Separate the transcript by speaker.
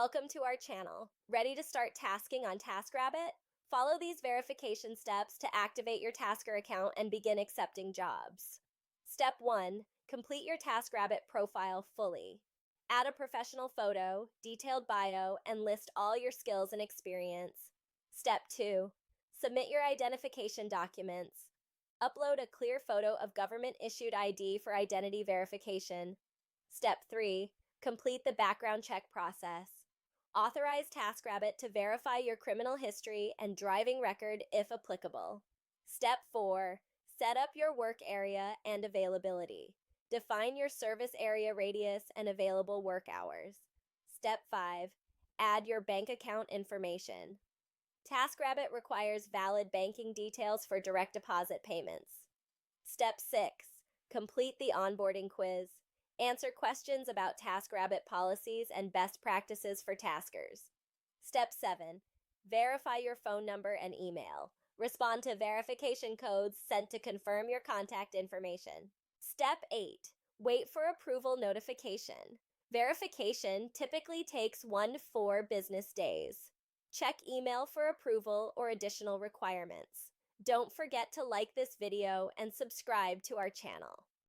Speaker 1: Welcome to our channel. Ready to start tasking on TaskRabbit? Follow these verification steps to activate your Tasker account and begin accepting jobs. Step 1. Complete your TaskRabbit profile fully. Add a professional photo, detailed bio, and list all your skills and experience. Step 2. Submit your identification documents. Upload a clear photo of government-issued ID for identity verification. Step 3. Complete the background check process. Authorize TaskRabbit to verify your criminal history and driving record if applicable. Step 4. Set up your work area and availability. Define your service area radius and available work hours. Step 5. Add your bank account information. TaskRabbit requires valid banking details for direct deposit payments. Step 6. Complete the onboarding quiz. Answer questions about TaskRabbit policies and best practices for taskers. Step 7. Verify your phone number and email. Respond to verification codes sent to confirm your contact information. Step 8. Wait for approval notification. Verification typically takes 1 to 4 business days. Check email for approval or additional requirements. Don't forget to like this video and subscribe to our channel.